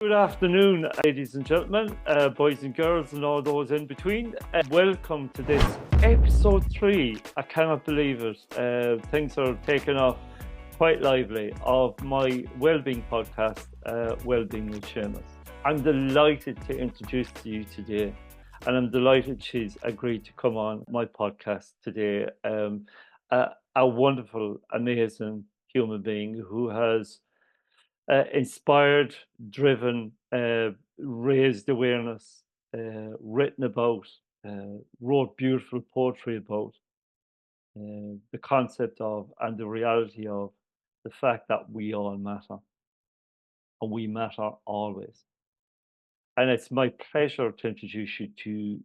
Good afternoon, ladies and gentlemen, boys and girls, and all those in between. Welcome to this episode 3. I cannot believe it. Things are taking off quite lively of my Wellbeing podcast, Wellbeing with Seamus. I'm delighted to introduce to you today, and I'm delighted she's agreed to come on my podcast today. A wonderful, amazing human being who has inspired, driven, raised awareness, written about, wrote beautiful poetry about the concept of and the reality of the fact that we all matter and we matter always. And it's my pleasure to introduce you to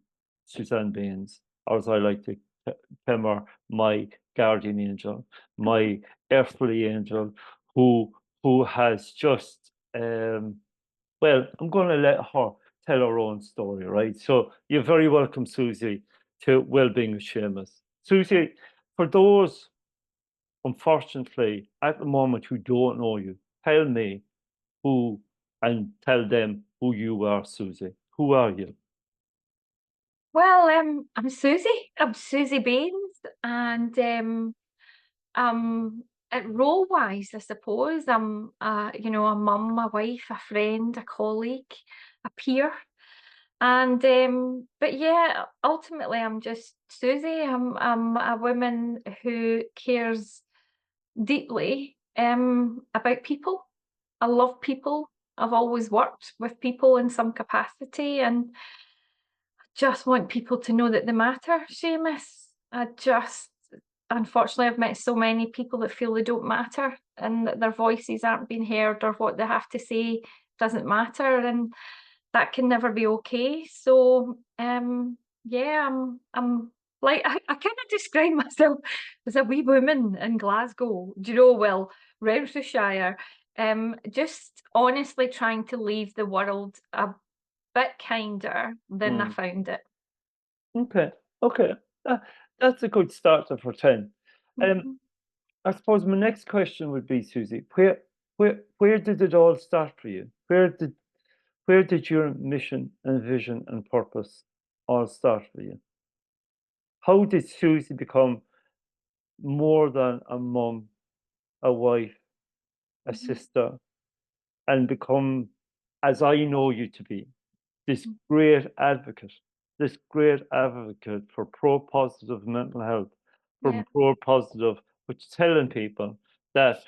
Suzanne Baines, or as I like to term her, my guardian angel, my earthly angel, who has just well, I'm going to let her tell her own story, right? So you're very welcome, Susie, to Wellbeing with Seamus. Susie, for those, unfortunately, at the moment who don't know you, tell me who and tell them who you are, Susie. Who are you? Well, I'm Susie. I'm Susie Baines, and at role-wise, I suppose I'm, a mum, a wife, a friend, a colleague, a peer, and but yeah, ultimately, I'm just Susie. I'm a woman who cares deeply about people. I love people. I've always worked with people in some capacity, and just want people to know that they matter, Seamus. Unfortunately, I've met so many people that feel they don't matter and that their voices aren't being heard or what they have to say doesn't matter. And that can never be okay. So, yeah, I'm like, I kind of describe myself as a wee woman in Glasgow, Renfrewshire, just honestly trying to leave the world a bit kinder than I Hmm. found it. Okay, okay. That, that's a good starter for 10. Um, Mhm. I suppose my next question would be, Susie, where did it all start for you? Where did your mission and vision and purpose all start for you? How did Susie become more than a mum, a wife, a Mhm. sister, and become, as I know you to be, this Mhm. great advocate, this great advocate for pro-positive mental health, Yeah. for pro-positive, which telling people that,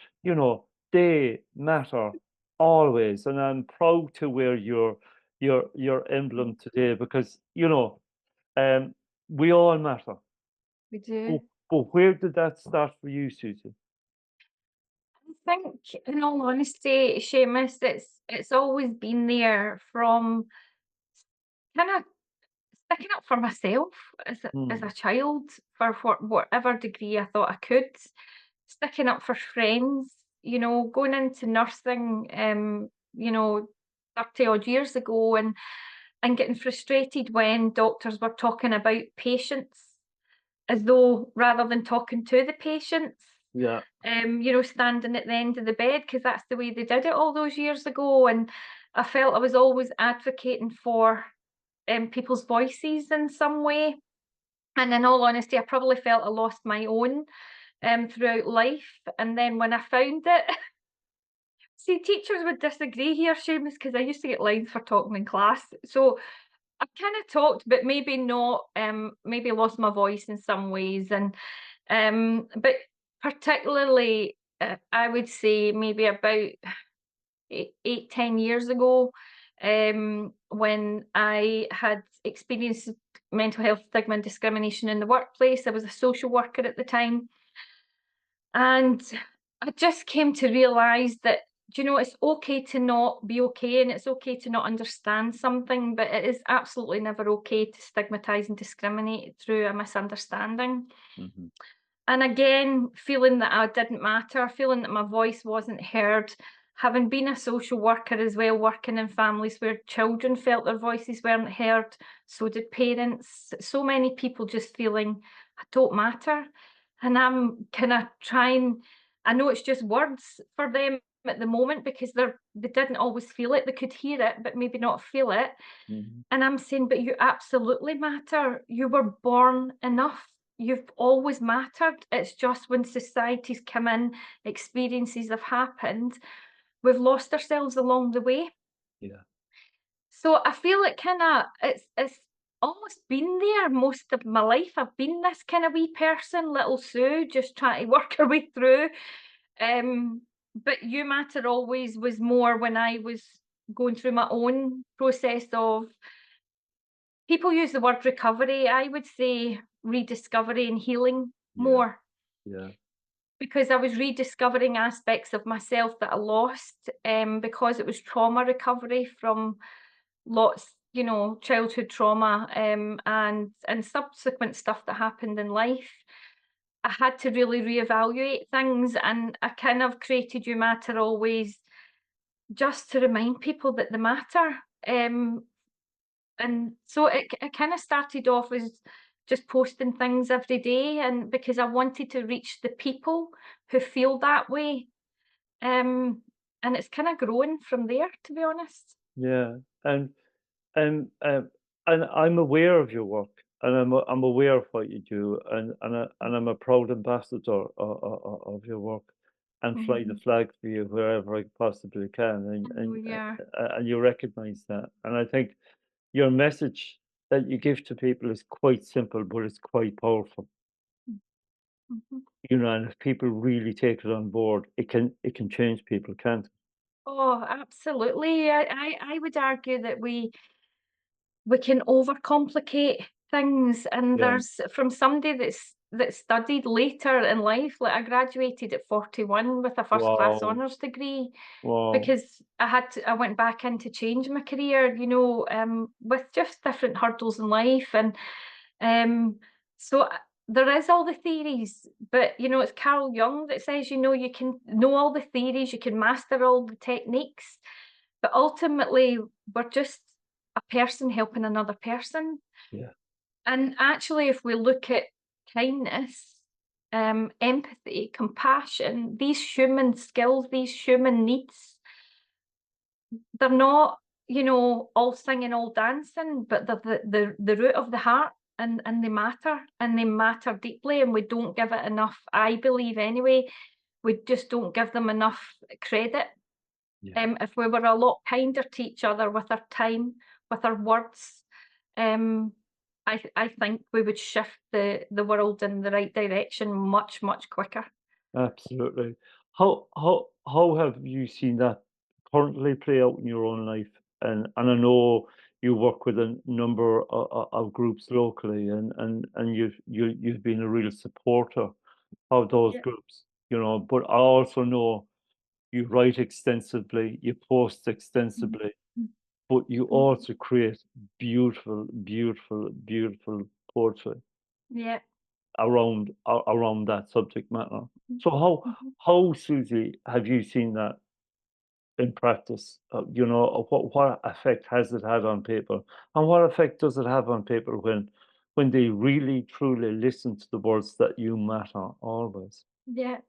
they matter always. And I'm proud to wear your emblem today because, um, we all matter. We But, do. but where did that start for you, Susie? I think, in all honesty, Seamus, it's always been there from kind of sticking up for myself as Mm, a child for whatever degree I thought I could, sticking up for friends, going into nursing, 30 odd years ago and getting frustrated when doctors were talking about patients as though rather than talking to the patients, yeah. standing at the end of the bed because that's the way they did it all those years ago. And I felt I was always advocating for people's voices in some way. And in all honesty, I probably felt I lost my own throughout life. And then when I found it, see, teachers would disagree here, Seamus, because I used to get lines for talking in class. So I kind of talked, but maybe not, maybe lost my voice in some ways. And but particularly, I would say maybe about 10 years ago, when I had experienced mental health stigma and discrimination in the workplace. I was a social worker at the time, and I just came to realise that, it's okay to not be okay and it's okay to not understand something, but it is absolutely never okay to stigmatise and discriminate through a misunderstanding. Mhm. And again, feeling that I didn't matter, feeling that my voice wasn't heard, having been a social worker as well, working in families where children felt their voices weren't heard, so did parents. So many people just feeling, I don't matter. And I'm kind of trying, I know it's just words for them at the moment because they didn't always feel it. They could hear it, but maybe not feel it. Mhm. And I'm saying, but you absolutely matter. You were born enough. You've always mattered. It's just when society's come in, experiences have happened, we've lost ourselves along the way. Yeah. So I feel it kinda it's almost been there most of my life. I've been this kind of wee person, little Sue, just trying to work her way through. But You Matter always was more when I was going through my own process of, people use the word recovery. I would say rediscovery and healing Yeah. more, Yeah. because I was rediscovering aspects of myself that I lost, because it was trauma recovery from lots, childhood trauma, and subsequent stuff that happened in life. I had to really reevaluate things, and I kind of created You Matter always just to remind people that they matter. And so it kind of started off as just posting things every day, and because I wanted to reach the people who feel that way. Um, and it's kind of grown from there, to be honest. Yeah. And and and I'm aware of your work, and I'm aware of what you do, and I'm a proud ambassador of your work, and fly the Mhm. flag for you wherever I possibly can, I know you are. and you recognise that, and I think your message that you give to people is quite simple, but it's quite powerful. Mhm. And if people really take it on board, it can change people, can't it? Oh, absolutely. I would argue that we can overcomplicate things, and Yeah. there's, from somebody that studied later in life, like I graduated at 41 with a first class Wow. honours degree, Wow. because I went back in to change my career, with just different hurdles in life. And um so there is all the theories, but it's Carl Jung that says, you can know all the theories, you can master all the techniques, but ultimately we're just a person helping another person. Yeah. And actually, if we look at kindness, empathy, compassion, these human skills, these human needs, they're not, all singing, all dancing, but they're the root of the heart, and they matter deeply, and we don't give it enough, I believe anyway. We just don't give them enough credit. Yeah. If we were a lot kinder to each other with our time, with our words, um, I think we would shift the world in the right direction much, much quicker. Absolutely. How have you seen that currently play out in your own life? And I know you work with a number of groups locally, and you've been a real supporter of those Yeah. groups, but I also know you write extensively, you post Mhm. extensively, but you Mhm. also create beautiful, beautiful, beautiful poetry Yeah. around that subject matter. Mhm. So Mhm. how, Susie, have you seen that in practice? What effect has it had on people, and what effect does it have on people when they really truly listen to the words that you matter always? Yeah.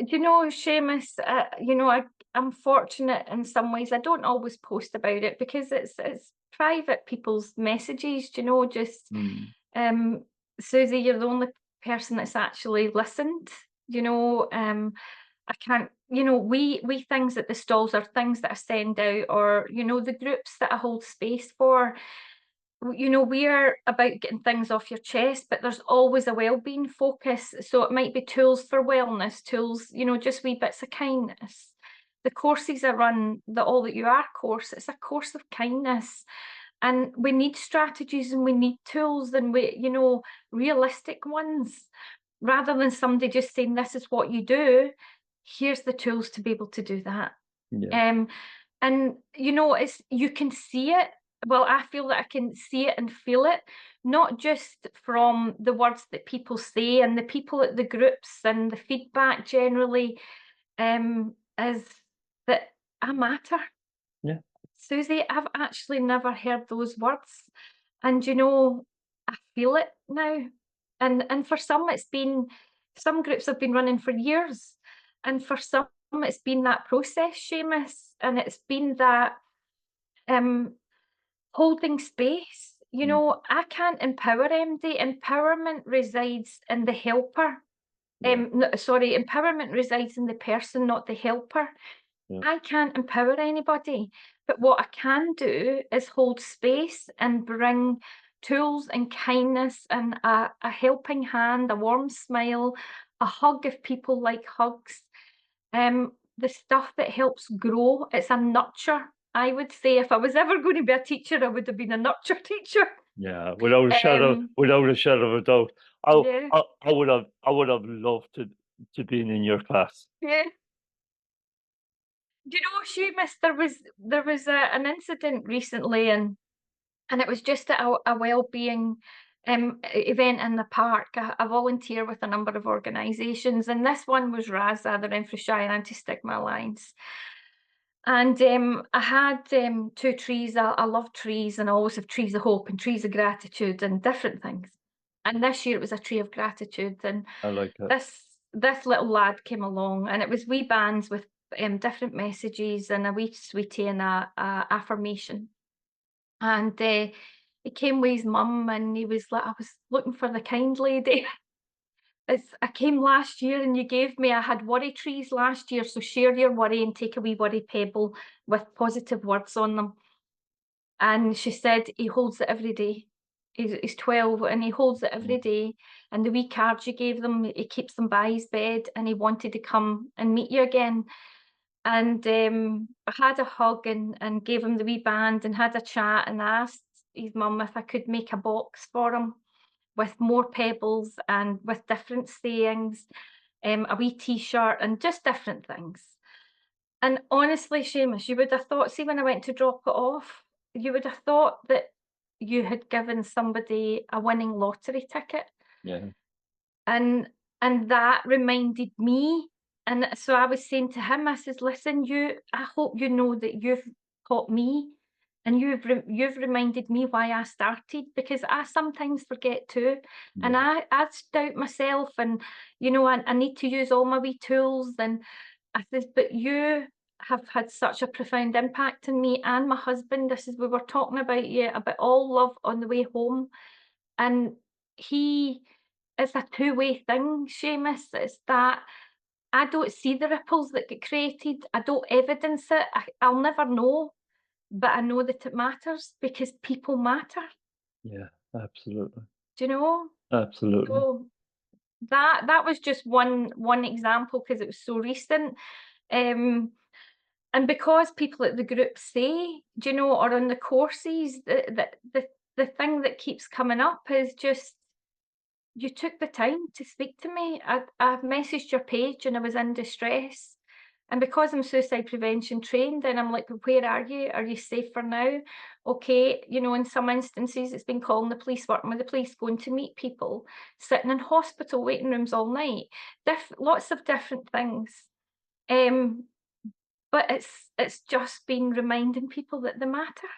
Seamus, I'm fortunate in some ways. I don't always post about it because it's private people's messages, just, Mm, um, Susie, you're the only person that's actually listened, I can't, we things at the stalls are things that I send out, or, the groups that I hold space for. We're about getting things off your chest, but there's always a well-being focus. So it might be tools for wellness, tools, just wee bits of kindness. The courses I run, the All That You Are course, it's a course of kindness. And we need strategies, and we need tools, and realistic ones. Rather than somebody just saying, this is what you do, here's the tools to be able to do that. yeah, Um, and it's, you can see it. Well, I feel that I can see it and feel it, not just from the words that people say and the people at the groups and the feedback generally, is that I matter. yeah, Susie, I've actually never heard those words. And I feel it now. And for some, some groups have been running for years. And for some, it's been that process, Seamus, and it's been that um holding space. You Mm. know, I can't empower MD. Empowerment resides in the helper. Yeah, Sorry, empowerment resides in the person, not the helper. yeah, I can't empower anybody, but what I can do is hold space and bring tools and kindness and a helping hand, a warm smile, a hug if people like hugs. The stuff that helps grow. It's a nurture. I would say if I was ever going to be a teacher, I would have been a nurture teacher. yeah. Um, Without a shadow of a doubt. yeah, I would have loved to been in your class. yeah. Do you know, Seamus, there was an incident recently, and it was just at a wellbeing event in the park. I volunteer with a number of organisations, and this one was RASA, the Renfrewshire Anti-Stigma Alliance. And I had two trees. I love trees, and I always have trees of hope and trees of gratitude and different things. And this year it was a tree of gratitude, and I like that. this little lad came along, and it was wee bands with different messages and a wee sweetie and a affirmation. And he came with his mum, and he was like, "I was looking for the kind lady." I came last year and you gave me, I had worry trees last year, so share your worry and take a wee worry pebble with positive words on them. And she said he holds it every day. He's 12 and he holds it every Mm. day. And the wee cards you gave them, he keeps them by his bed, and he wanted to come and meet you again. And I had a hug and gave him the wee band and had a chat and asked his mum if I could make a box for him with more pebbles and with different sayings, a wee t-shirt and just different things. And honestly, Seamus, you would have thought, see, when I went to drop it off, you would have thought that you had given somebody a winning lottery ticket. Yeah, And that reminded me, and so I was saying to him, I says, "Listen, I hope you know that you've taught me, and you've reminded me why I started, because I sometimes forget too, and yeah, I doubt myself, and I need to use all my wee tools." And I says, "But you have had such a profound impact on me and my husband." I says, "We were talking about you, about all love on the way home, and he." It's a two-way thing, Seamus. It's that I don't see the ripples that get created. I don't evidence it. I'll never know, but I know that it matters because people matter. yeah. Absolutely, Do you know? absolutely. So that was just one example because it was so recent. Um, and because people at the group say, do you know, or on the courses, the thing that keeps coming up is just you took the time to speak to me. I messaged your page and I was in distress. And because I'm suicide prevention trained, and I'm like, where are you? Are you safe for now? Okay, in some instances, it's been calling the police, working with the police, going to meet people, sitting in hospital waiting rooms all night, lots of different things. Um, but it's just been reminding people that they matter,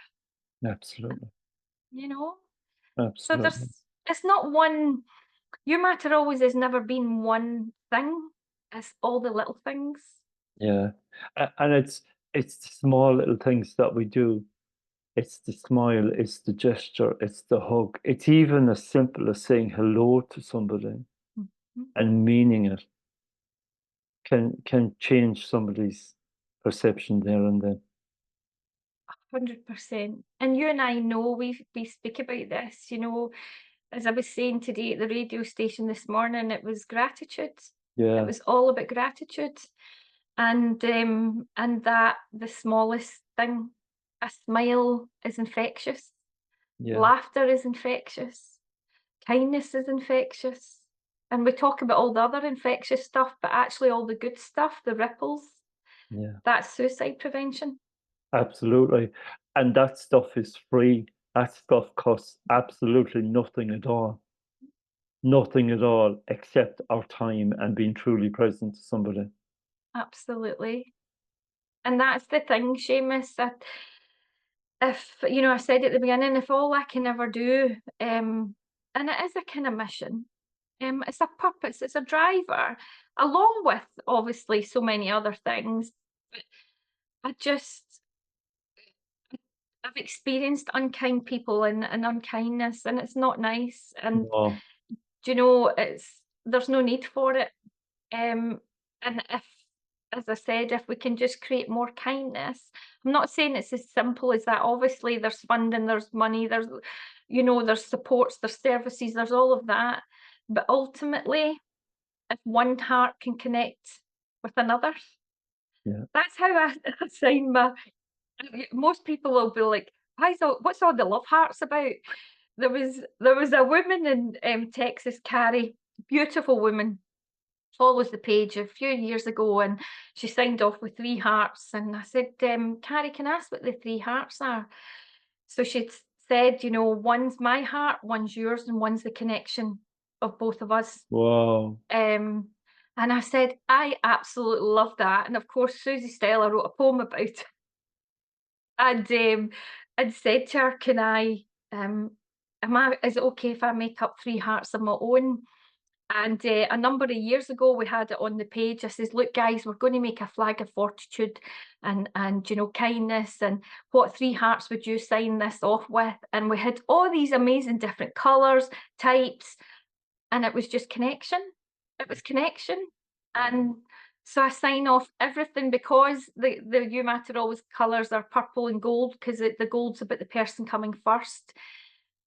Absolutely, you know. So absolutely. it's not one. Your matter always has never been one thing. It's all the little things. Yeah, and it's the small little things that we do. It's the smile, it's the gesture, it's the hug. It's even as simple as saying hello to somebody Mhm. and meaning it can change somebody's perception there and then. 100%. And you and I know we speak about this, as I was saying today at the radio station this morning, it was gratitude. It Yeah, was all about gratitude. And that the smallest thing, a smile is infectious, yeah, laughter is infectious, kindness is infectious. And we talk about all the other infectious stuff, but actually all the good stuff, the ripples, yeah, that's suicide prevention. absolutely. And that stuff is free. That stuff costs absolutely nothing at all. Nothing at all except our time and being truly present to somebody. Absolutely. And that's the thing, Seamus, that if, I said at the beginning, if all I can ever do, and it is a kind of mission, It's a purpose, it's a driver, along with obviously so many other things. But I just I've experienced unkind people and unkindness, and it's not nice. And No. it's there's no need for it. Um, and if, as I said, if we can just create more kindness, I'm not saying it's as simple as that. Obviously, there's funding, there's money, there's supports, there's services, there's all of that. But ultimately, if one heart can connect with another, Yeah. that's how I assign my. Most people will be like, what's all the love hearts about? There was a woman in Texas, Carrie, beautiful woman, follows the page a few years ago, and she signed off with three hearts. And I said, Carrie, can I ask what the three hearts are? So she said, one's my heart, one's yours, and one's the connection of both of us. Wow. And I said, I absolutely love that. And of course, Susie Stella wrote a poem about it. And I'd said to her, can I, is it okay if I make up three hearts of my own? And a number of years ago, we had it on the page. I says, "Look, guys, we're going to make a flag of fortitude and kindness. And what three hearts would you sign this off with?" And we had all these amazing different colours, types, and it was just connection. It was connection, and so I sign off everything because the you matter always colours are purple and gold because the gold's about the person coming first.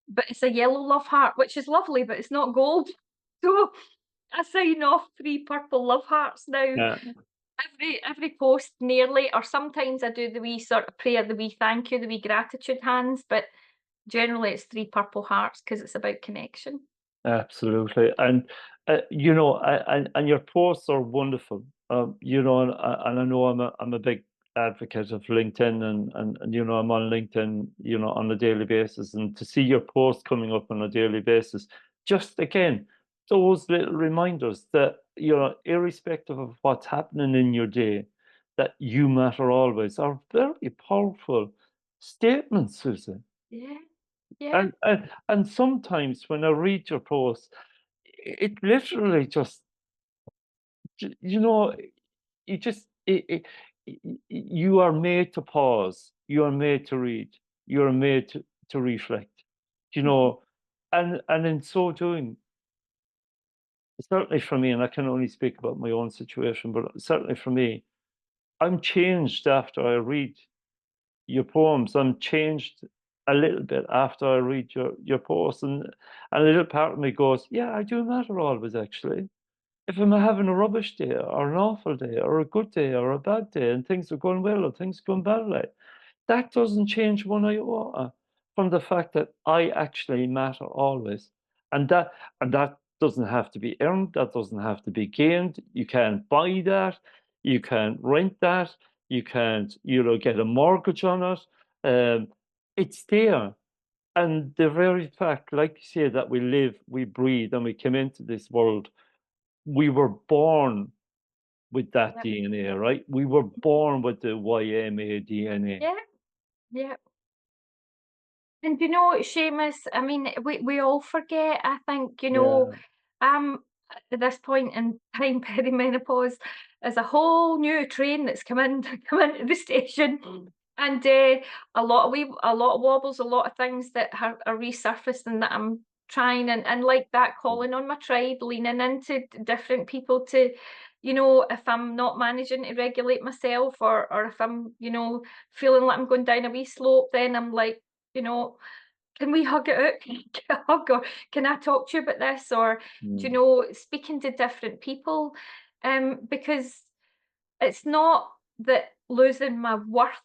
But it's a yellow love heart, which is lovely, but it's not gold. So I sign off three purple love hearts now. Yeah. Every post nearly, or sometimes I do the wee sort of prayer, the wee thank you, the wee gratitude hands, but generally it's three purple hearts because it's about connection. Absolutely. And and your posts are wonderful. And I know I'm a big advocate of LinkedIn, and I'm on LinkedIn, on a daily basis, and to see your posts coming up on a daily basis, just again, those little reminders that, irrespective of what's happening in your day, that you matter always, are very powerful statements, Susan. Yeah, yeah, And sometimes when I read your posts, it literally just, you know, you just, you are made to pause, you are made to read, you are made to reflect, you mhm, know, and in so doing, certainly for me, and I can only speak about my own situation, but certainly for me, I'm changed after I read your poems. I'm changed a little bit after I read your posts, and a little part of me goes, yeah, I do matter always, actually. If I'm having a rubbish day or an awful day or a good day or a bad day and things are going well or things are going badly, that doesn't change one iota from the fact that I actually matter always. And that doesn't have to be earned, that doesn't have to be gained. You can't buy that, you can't rent that, you can't, get a mortgage on it. It's there. And the very fact, like you say, that we live, we breathe, and we came into this world, we were born with that yep, DNA, right? We were born with the YMA DNA. yeah, yeah. And Seamus, I mean, we all forget, I think, Yeah. I'm at this point in time, perimenopause is a whole new train that's come in, come into the station. And a lot of wobbles, a lot of things that are resurfaced and that I'm trying and like that, calling on my tribe, leaning into different people to, if I'm not managing to regulate myself or if I'm, feeling like I'm going down a wee slope, then I'm like, you know, can we hug it out? Can I get a hug, or can I talk to you about this? Or, Mm. speaking to different people, because it's not that losing my worth,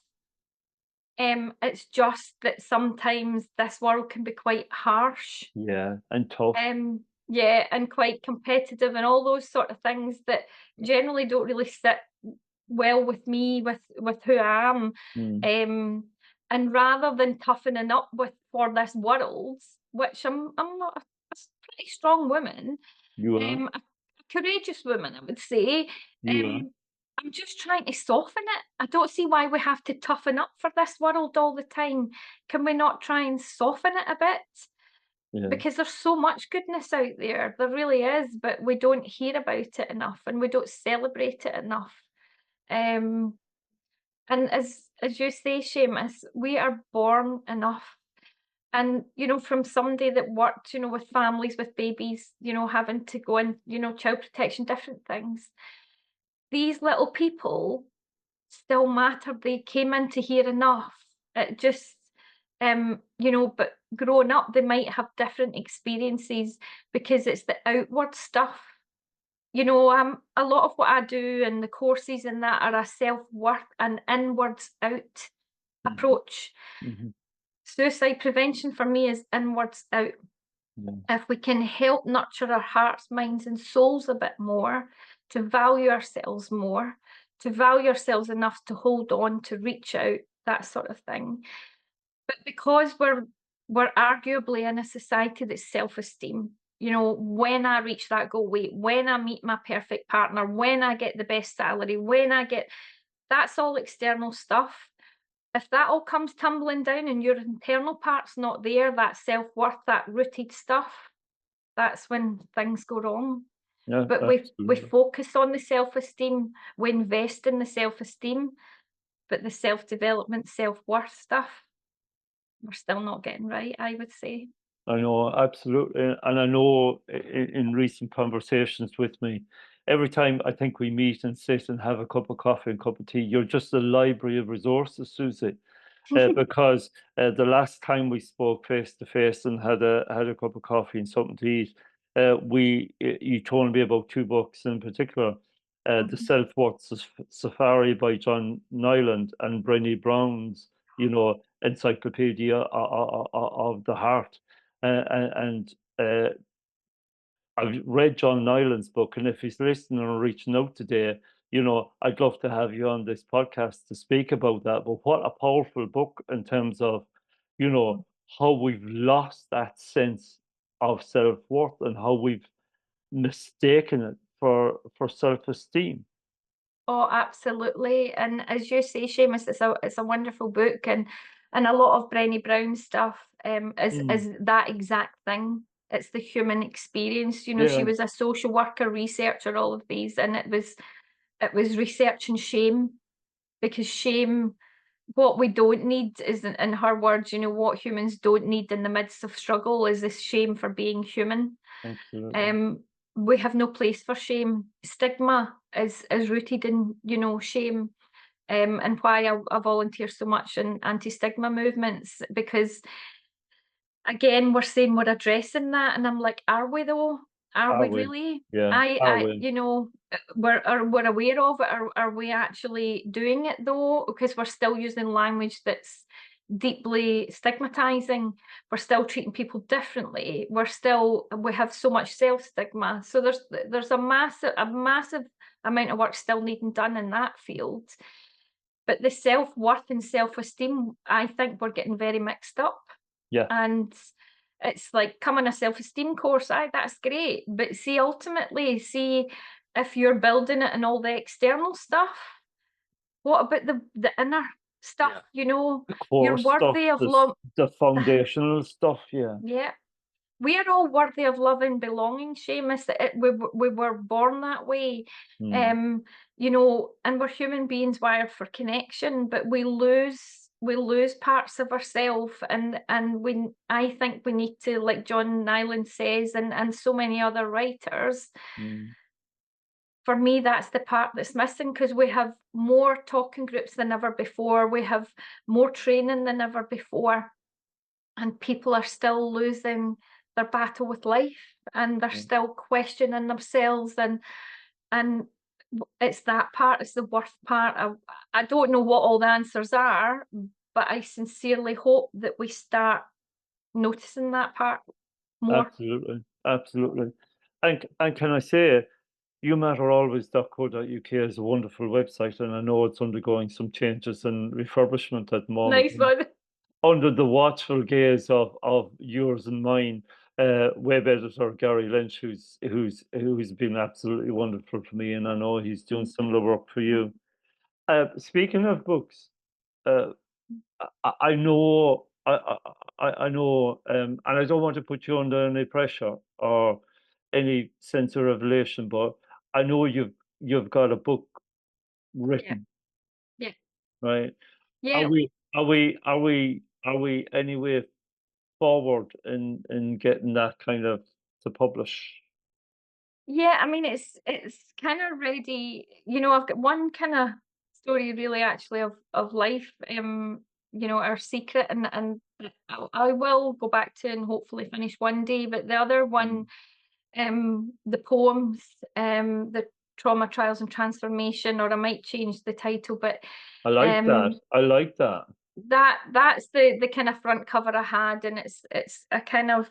it's just that sometimes this world can be quite harsh, Yeah. And tough. yeah, and quite competitive and all those sort of things that generally don't really sit well with me, with who I am. Mm. Um, and rather than toughening up with for this world, which I'm not a pretty strong woman, You are. a courageous woman, I would say. You are. Um, I'm just trying to soften it. I don't see why we have to toughen up for this world all the time. Can we not try and soften it a bit? Yeah. because there's so much goodness out there. There really is, but we don't hear about it enough and we don't celebrate it enough. Um, and as you say, Seamus, we are born enough. And, from somebody that worked, with families with babies, having to go in, child protection, different things. These little people still matter. They came into here enough. It just, but growing up, they might have different experiences because it's the outward stuff. A lot of what I do and the courses and that are a self-worth and inwards out Mhm. approach. Mhm. Suicide prevention for me is inwards out. Yeah. If we can help nurture our hearts, minds, and souls a bit more, to value ourselves more, to value ourselves enough to hold on, to reach out, that sort of thing. But because we're arguably in a society that's self-esteem, when I reach that goal weight, when I meet my perfect partner, when I get the best salary, that's all external stuff. If that all comes tumbling down and your internal part's not there, that self-worth, that rooted stuff, that's when things go wrong. Yeah, But we absolutely. focus on the self-esteem, we invest in the self-esteem, but the self-development, self-worth stuff, we're still not getting right, I would say. I know, absolutely. And I know in recent conversations with me, every time I think we meet and sit and have a cup of coffee and cup of tea, you're just a library of resources, Susie. Because the last time we spoke face to face and had a cup of coffee and something to eat, you told me about two books in particular, The Mhm. Self-Worth Safari by John Nyland and Brené Brown's, Encyclopedia of the Heart. And I've read John Nyland's book, and if he's listening or reaching out today, I'd love to have you on this podcast to speak about that. But what a powerful book in terms of, how we've lost that sense of self-worth and how we've mistaken it for self-esteem. Oh, absolutely. And as you say, Seamus, it's a wonderful book, and a lot of Brené Brown stuff is Mm, is that exact thing. It's the human experience. She yeah, was a social worker, researcher, all of these, and it was researching shame, because shame, what we don't need is, in her words, what humans don't need in the midst of struggle is this shame for being human. absolutely. Um, we have no place for shame. Stigma is rooted in, shame. And why I volunteer so much in anti-stigma movements, because again, we're saying we're addressing that, and I'm like, are we though? Are Are we we? really? Yeah, I, are I, we? we're aware of it. Are we actually doing it though? Because we're still using language that's deeply stigmatizing. We're still treating people differently. We have so much self-stigma. So there's a massive amount of work still needing done in that field. But the self-worth and self-esteem, I think we're getting very mixed up. Yeah, And it's like, come on a self-esteem course, that's great. But ultimately, if you're building it and all the external stuff, what about the inner stuff? yeah. The You're core stuff, worthy of this love. the foundational stuff. Yeah. Yeah. We are all worthy of love and belonging, Seamus. We were born that way. Mm, Um, and we're human beings wired for connection, but we lose parts of ourselves, and I think we need to, like John Nyland says, and so many other writers. mm, For me, that's the part that's missing, because we have more talking groups than ever before. We have more training than ever before, and people are still losing their battle with life, and they're yeah, still questioning themselves, and it's that part, it's the worst part. I don't know what all the answers are, but I sincerely hope that we start noticing that part more. absolutely, absolutely. And can I say, youmatteralways.co.uk is a wonderful website, and I know it's undergoing some changes and refurbishment at the moment. Nice one. Under the watchful gaze of yours and mine, web editor Gary Lynch, who's been absolutely wonderful for me, and I know he's doing similar work for you. Speaking of books, uh, I know I know, and I don't want to put you under any pressure or any sense of revelation, but I know you've got a book Yeah, written, yeah, right? Are yeah. we any way forward in getting that kind of to publish? Yeah, I mean, it's kind of ready. I've got one kind of story really actually of life. Our secret, and I will go back to and hopefully finish one day. But the other one, Mm. the poems, the trauma trials and transformation, or I might change the title, but I like that. um, I like that. that's the kind of front cover I had, and it's a kind of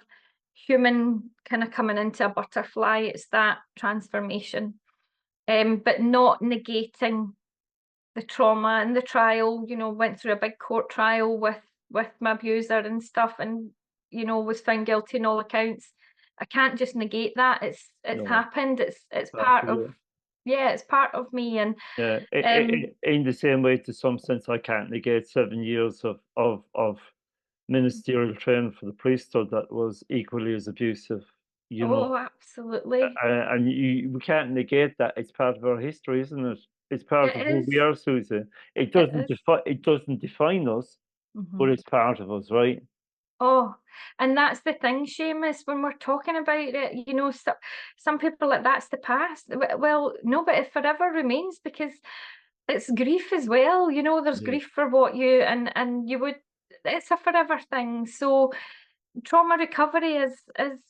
human kind of coming into a butterfly. It's that transformation, but not negating the trauma and the trial. Went through a big court trial with my abuser and stuff, and was found guilty in all accounts. I can't just negate that. It's No, happened. It's part part of of, you. yeah, it's part of me. And Yeah, um in the same way, to some sense, I can't negate 7 years of ministerial training for the priesthood that was equally as abusive, you know. oh, absolutely. And we can't negate that. It's part of our history, isn't it? It's part It of who is. we are, Susie. It is. It doesn't define us, but Mhm. it's part of us, right? Oh, and that's the thing, Seamus, when we're talking about it, some people like that's the past. Well, no, but it forever remains because it's grief as well. There's Yeah, grief for what and you would, it's a forever thing. So trauma recovery is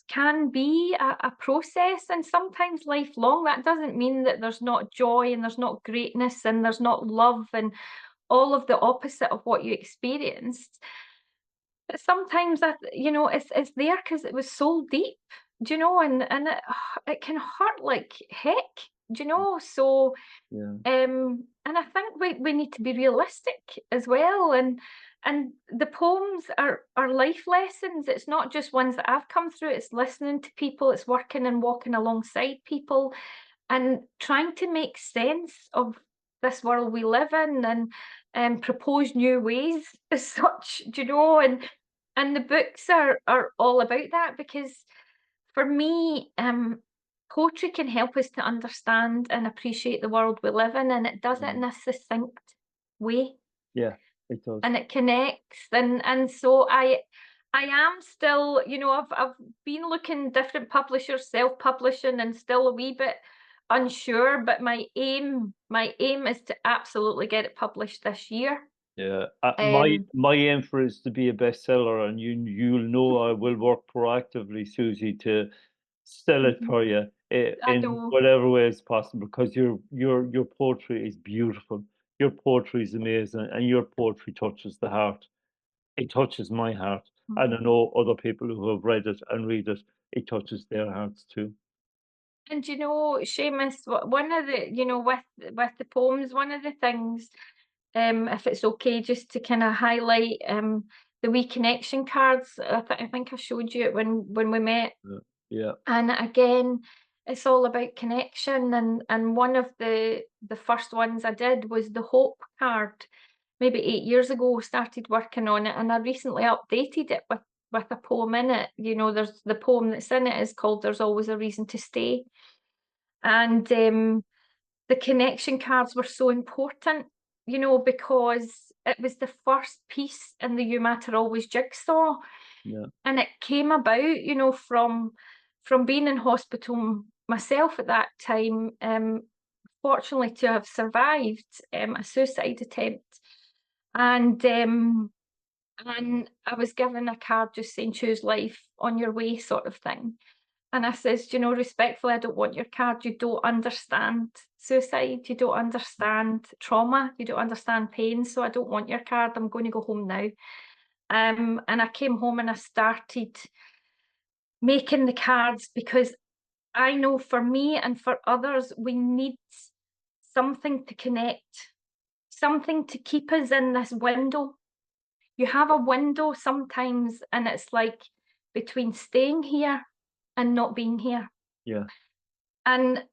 can be a process, and sometimes lifelong. That doesn't mean that there's not joy and there's not greatness and there's not love and all of the opposite of what you experienced. But sometimes it's there because it was so deep, and it can hurt like heck, so yeah, and I think we need to be realistic as well, and the poems are life lessons. It's not just ones that I've come through. It's listening to people, it's working and walking alongside people and trying to make sense of this world we live in, and propose new ways as such, and the books are all about that, because for me, poetry can help us to understand and appreciate the world we live in, and it does it mm, in a succinct way, yeah, it does. and it connects, and so I am still, I've been looking different publishers, self-publishing, and still a wee bit unsure, but my aim is to absolutely get it published this year. Yeah, Um, my aim for it is to be a bestseller, and you'll know I will work proactively, Susie, to sell it mhm, for you I in know. whatever way is possible. Because your poetry is beautiful, your poetry is amazing, and your poetry touches the heart. It touches my heart, and I Mhm. know other people who have read it and read it. It touches their hearts too. And Seamus, one of the, with the poems, one of the things, if it's okay, just to kind of highlight, the wee connection cards. I think I showed you it when we met. Yeah, yeah, And again, it's all about connection. And one of the first ones I did was the hope card. Maybe 8 years ago, started working on it, and I recently updated it with a poem in it. There's the poem that's in it is called "There's Always a Reason to Stay," and the connection cards were so important, because it was the first piece in the "You Matter Always" jigsaw, yeah, and it came about, from being in hospital myself at that time. Fortunately, to have survived a suicide attempt, and I was given a card just saying "choose life on your way," sort of thing. And I says, respectfully, I don't want your card. You don't understand suicide. You don't understand trauma. You don't understand pain. So I don't want your card. I'm going to go home now. And I came home and I started making the cards, because I know for me and for others, we need something to connect, something to keep us in this window. You have a window sometimes, and it's like between staying here and not being here. yeah, And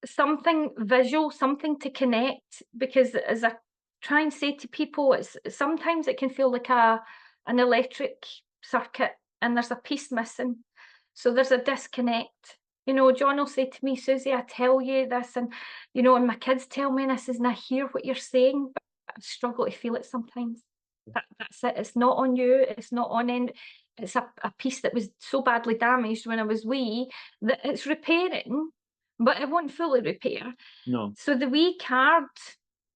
something visual, something to connect, because as I try and say to people, it's sometimes it can feel like an electric circuit and there's a piece missing. So there's a disconnect. You know, John will say to me, Susie, I tell you this, and you know, and my kids tell me this, and I hear what you're saying, but I struggle to feel it sometimes. That's it. It's not on you. It's not on any. It's a piece that was so badly damaged when I was wee that it's repairing, but it won't fully repair. No. So the wee card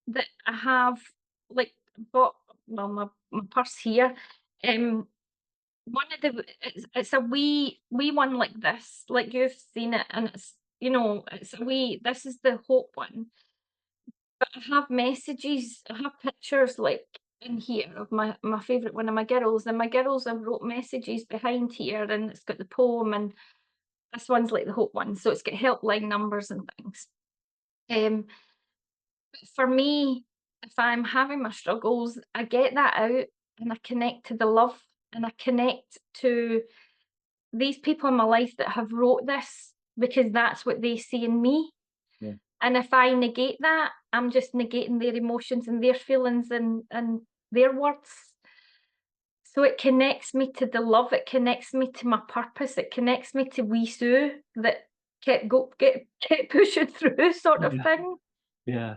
that I have, like, bought, well, my purse here, one of the it's a wee one like this, like you've seen it, and it's, you know, it's a wee, this is the hope one. But I have messages, I have pictures like in here of my favourite one of my girls, and my girls have wrote messages behind here, and it's got the poem, and this one's like the hope one, so it's got helpline numbers and things. But for me, if I'm having my struggles, I get that out and I connect to the love, and I connect to these people in my life that have wrote this because that's what they see in me. Yeah. And if I negate that, I'm just negating their emotions and their feelings and their words. So it connects me to the love, it connects me to my purpose, it connects me to wee Sue that kept pushing through sort of Yeah. thing. Yeah.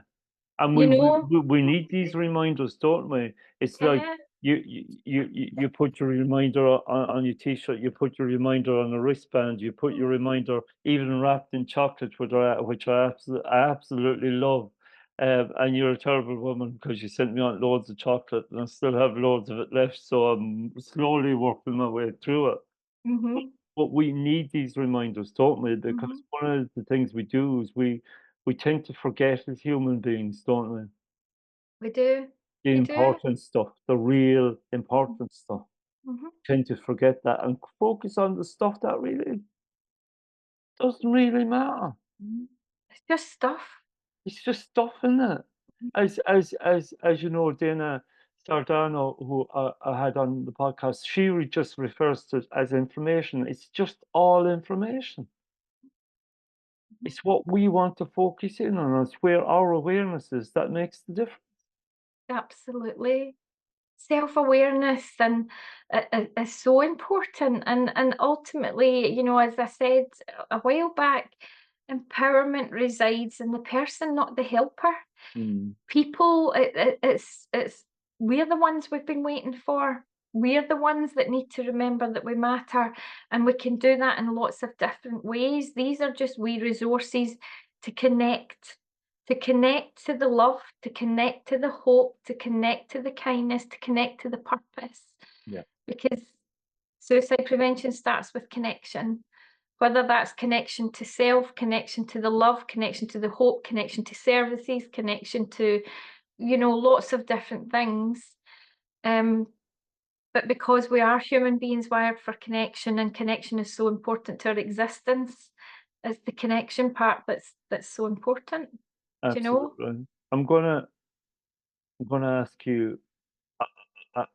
And You know? we need these reminders, don't we? It's like Yeah. you put your reminder on your t-shirt, you put your reminder on a wristband, you put your reminder even wrapped in chocolate, which I absolutely love. And you're a terrible woman because you sent me on loads of chocolate, and I still have loads of it left. So I'm slowly working my way through it. Mm-hmm. But we need these reminders, don't we? Mm-hmm. Because one of the things we do is we tend to forget as human beings, don't we? We do. The We do. important stuff, the real important stuff. Mm-hmm. Tend to forget that and focus on the stuff that really doesn't really matter. Mhm. It's just stuff. It's just stuff, isn't it? As you know, Dana Sardano, who I had on the podcast, just refers to it as information. It's just all information. Mhm. It's what we want to focus in on. It's where our awareness is that makes the difference. Absolutely. Self-awareness and is so important, and ultimately, you know, as I said a while back, empowerment resides in the person, not the helper. Mm, People, it's we're the ones we've been waiting for. We're the ones that need to remember that we matter, and we can do that in lots of different ways. These are just wee resources to connect to the love, to connect to the hope, to connect to the kindness, to connect to the purpose. yeah, Because suicide prevention starts with connection, whether that's connection to self, connection to the love, connection to the hope, connection to services, connection to, you know, lots of different things. But because we are human beings wired for connection, and connection is so important to our existence, it's the connection part that's so important. Do you know? absolutely. I'm gonna ask you,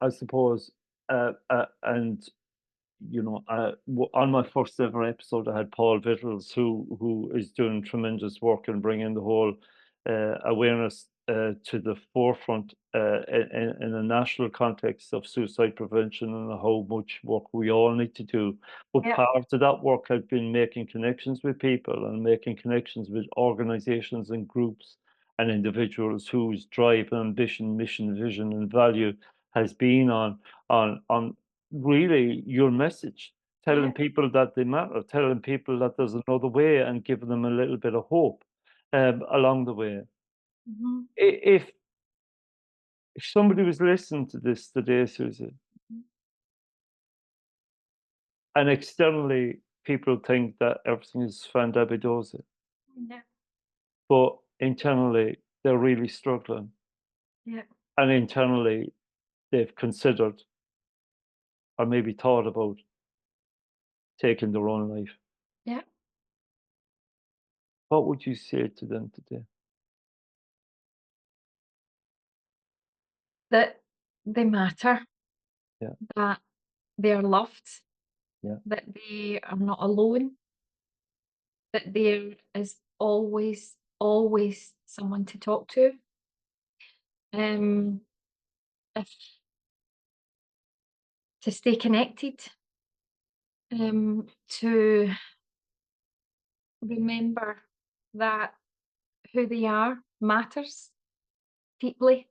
I suppose, and on my first ever episode, I had Paul Vittles, who is doing tremendous work in bringing the whole awareness to the forefront in a national context of suicide prevention and how much work we all need to do. But Yeah. part of that work has been making connections with people and making connections with organizations and groups and individuals whose drive, ambition, mission, vision, and value has been on really your message, Yeah. telling people that they matter, telling people that there's another way, and giving them a little bit of hope along the way. Mhm. If somebody was listening to this today, Susie, Mhm. and externally people think that everything is fandabidozi, Yeah. but internally they're really struggling, Yeah. and internally they've considered or maybe thought about taking their own life, Yeah. what would you say to them today? That they matter, Yeah, that they are loved, yeah, that they are not alone, that there is always, always someone to talk to. Um, if to stay connected, to remember that who they are matters deeply.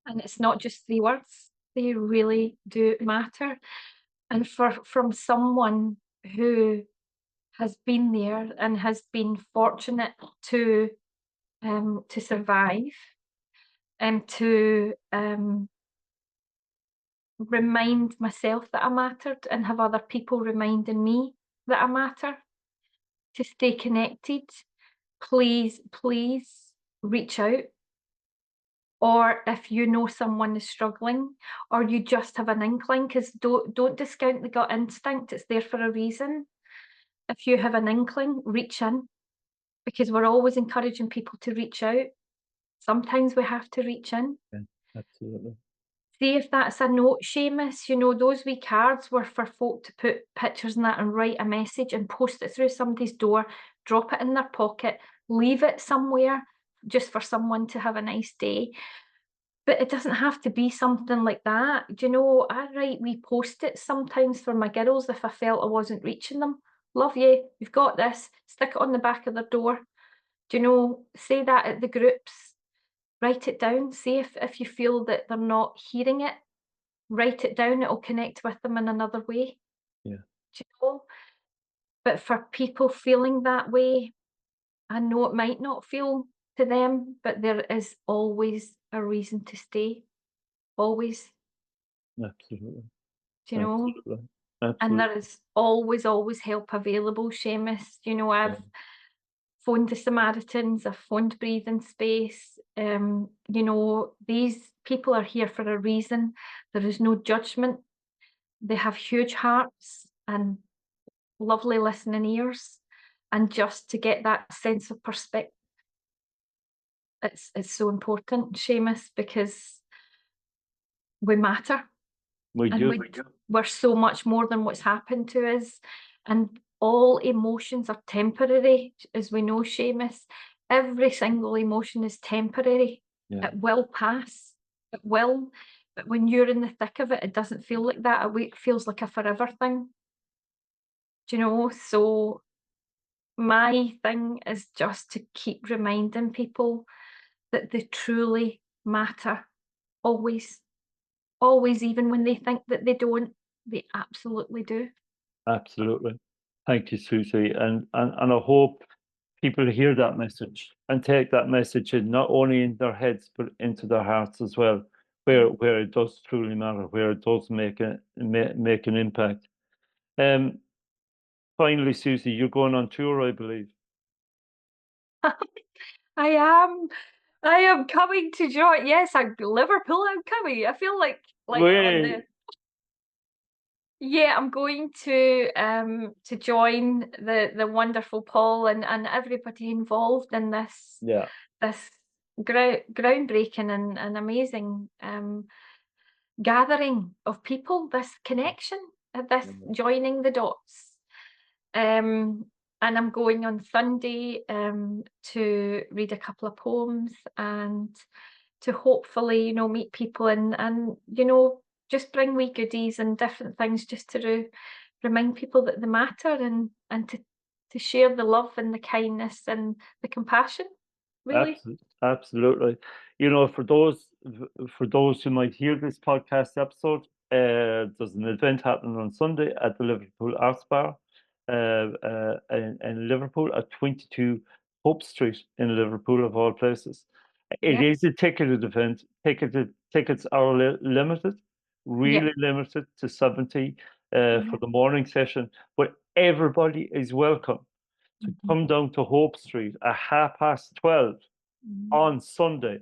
And it's not just 3 words, they really do matter. And from someone who has been there and has been fortunate to survive and to remind myself that I mattered and have other people reminding me that I matter, to stay connected, please, please reach out. Or if you know someone is struggling, or you just have an inkling, because don't discount the gut instinct, it's there for a reason. If you have an inkling, reach in, because we're always encouraging people to reach out. Sometimes we have to reach in. Yeah, absolutely. See if that's a note, Seamus. You know, those wee cards were for folk to put pictures in that and write a message and post it through somebody's door, drop it in their pocket, leave it somewhere just for someone to have a nice day. But it doesn't have to be something like that. Do you know, I write wee post-its sometimes for my girls if I felt I wasn't reaching them. Love you, you've got this. Stick it on the back of their door. Do you know, say that at the groups. Write it down. See if you feel that they're not hearing it. Write it down. It'll connect with them in another way. Yeah, Do you know? But for people feeling that way, I know it might not feel to them, but there is always a reason to stay. Always. absolutely. Do you know? Absolutely. And Absolutely. there is always help available, Seamus. You know, Yeah. I've phoned the Samaritans, I've phoned Breathing Space. You know, these people are here for a reason. There is no judgment. They have huge hearts and lovely listening ears. And just to get that sense of perspective, it's so important, Seamus, because we matter. We And do. we're so much more than what's happened to us. And all emotions are temporary, as we know, Seamus. Every single emotion is temporary. Yeah, It will pass. It will. But when you're in the thick of it, it doesn't feel like that. It feels like a forever thing. Do you know? So my thing is just to keep reminding people that they truly matter. Always. Always, even when they think that they don't, they absolutely do. absolutely. Thank you, Susie. And I hope people hear that message and take that message in, not only in their heads, but into their hearts as well, where it does truly matter, where it does make make an impact. Um, Finally, Susie, you're going on tour, I believe. I am. I am coming to join. Yes, I'm Liverpool. I'm coming. I feel like on Wait. the. Yeah, I'm going to join the wonderful Paul and everybody involved in Yeah. this groundbreaking and amazing gathering of people. This connection, this joining the dots. Um, and I'm going on Sunday to read a couple of poems and to hopefully, you know, meet people and you know, just bring wee goodies and different things just to remind people that they matter and to share the love and the kindness and the compassion, really. Absolutely. You know, for those who might hear this podcast episode, there's an event happening on Sunday at the Liverpool Arts Bar, in Liverpool at 22 Hope Street in Liverpool, of all places. It Yep, is a ticketed event. Tickets are limited, yep, really limited to 70 for yep. the morning session, but everybody is welcome to Mhm, come down to Hope Street at 12:30 mhm. on Sunday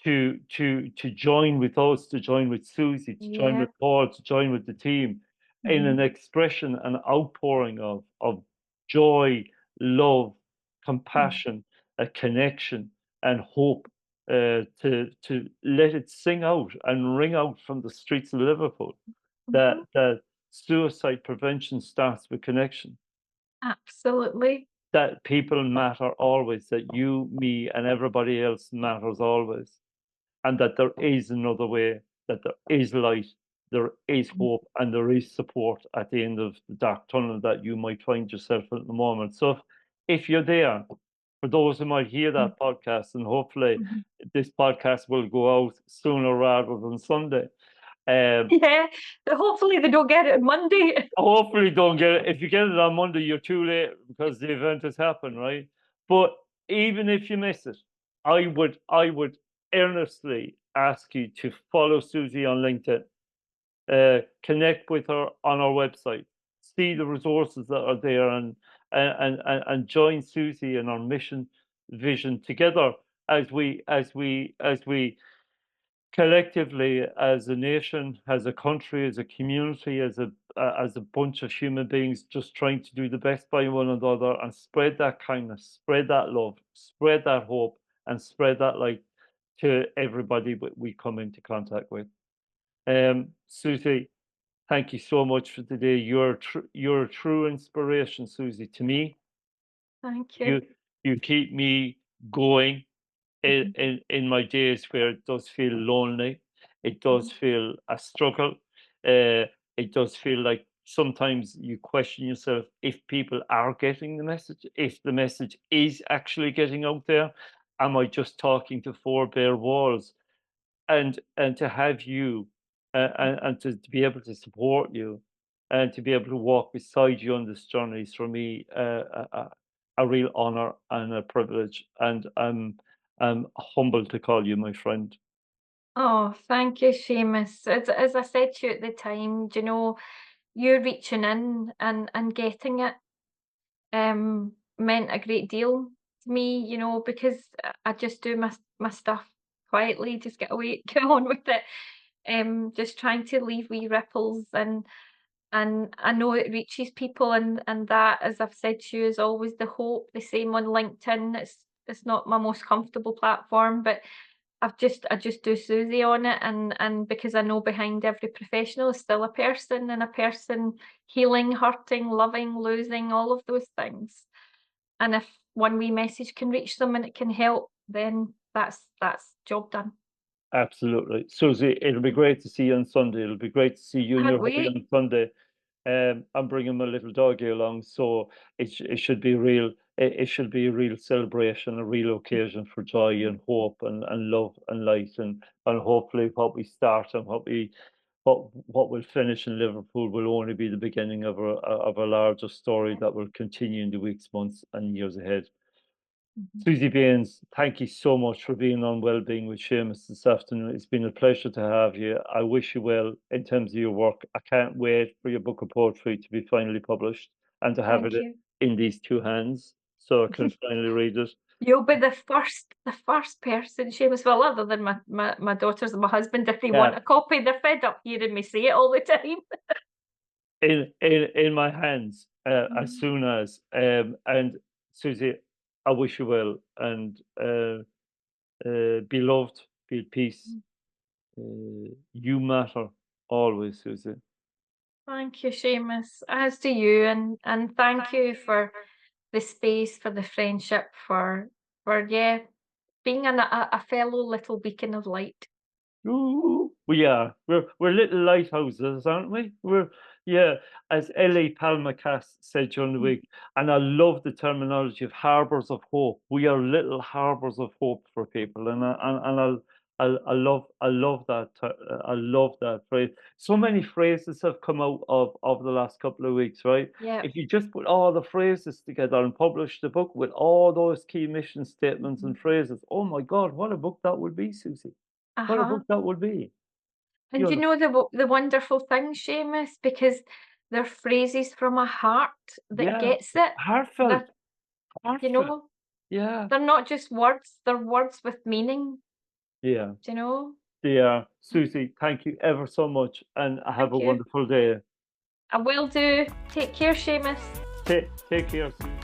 to join with us, to join with Susie, to join Yeah. with Paul, to join with the team in Mhm, an expression and outpouring of joy, love, mhm, compassion, a connection, and hope. To let it sing out and ring out from the streets of Liverpool that mhm. suicide prevention starts with connection, Absolutely. that people matter always, that you, me, and everybody else matters always, and that there is another way, that there is light, there is hope and there is support at the end of the dark tunnel that you might find yourself in at the moment. So if you're there, for those who might hear that podcast, and hopefully this podcast will go out sooner rather than Sunday. Yeah, hopefully they don't get it on Monday. Hopefully don't get it. If you get it on Monday, you're too late because the event has happened, right? But even if you miss it, I would earnestly ask you to follow Susie on LinkedIn, connect with her on our website, see the resources that are there, and join Susie in our mission vision together as we collectively, as a nation, as a country, as a community, as a bunch of human beings, just trying to do the best by one another and spread that kindness, spread that love, spread that hope, and spread that light to everybody that we come into contact with. Susie, thank you so much for today. You're a true inspiration, Susie, to me. Thank you. You keep me going in my days where it does feel lonely, it does feel a struggle, it does feel like sometimes you question yourself if people are getting the message, if the message is actually getting out there. Am I just talking to four bare walls? And to have you and to be able to support you and to be able to walk beside you on this journey is for me a real honor and a privilege, and I'm humbled to call you my friend. Oh, thank you, Seamus. As I said to you at the time, you know, you reaching in and getting it meant a great deal to me, you know, because I just do my stuff quietly, just get away, get on with it. Just trying to leave wee ripples, and I know it reaches people, and that, as I've said to you, is always the hope. The same on LinkedIn. It's not my most comfortable platform, but I just do Susie on it, and because I know behind every professional is still a person, and a person healing, hurting, loving, losing, all of those things. And if one wee message can reach them and it can help, then that's job done. Absolutely. Susie, it'll be great to see you on Sunday. It'll be great to see you and Can't your hubby wait. on Sunday. I'm bringing my little doggy along, so it should be real. It should be a real celebration, a real occasion for joy and hope and love and light, and hopefully what we start and what will finish in Liverpool will only be the beginning of a larger story that will continue in the weeks, months, and years ahead. Susie Baines, thank you so much for being on Wellbeing with Seamus this afternoon. It's been a pleasure to have you. I wish you well in terms of your work. I can't wait for your book of poetry to be finally published and to have it Thank you. in these two hands so I can finally read it. You'll be the first person, Seamus, well, other than my daughters and my husband, if they Yeah, want a copy, they're fed up hearing me say it all the time. in my hands as soon as and Susie, I wish you well, and be loved, be at peace. You matter always, Susie. Thank you, Seamus. As do you, and thank you for the space, for the friendship, for yeah, being a fellow little beacon of light. Ooh, we are. We're little lighthouses, aren't we? Yeah, as Ellie Palmakas said during the week, and I love the terminology of harbors of hope. We are little harbors of hope for people, I love that. I love that phrase. So many phrases have come out of the last couple of weeks, right? Yeah. If you just put all the phrases together and publish the book with all those key mission statements and phrases, oh my God, what a book that would be, Susie. What a Uh-huh. book that would be. And You you know, know the wonderful thing, Seamus, because they're phrases from a heart that yeah, gets it. heartfelt, That, you heartfelt. know, Yeah, they're not just words, they're words with meaning, yeah, you know. yeah. Susie, thank you ever so much, and have a Thank you. wonderful day. I will do. Take care, Seamus. Take care, Susie.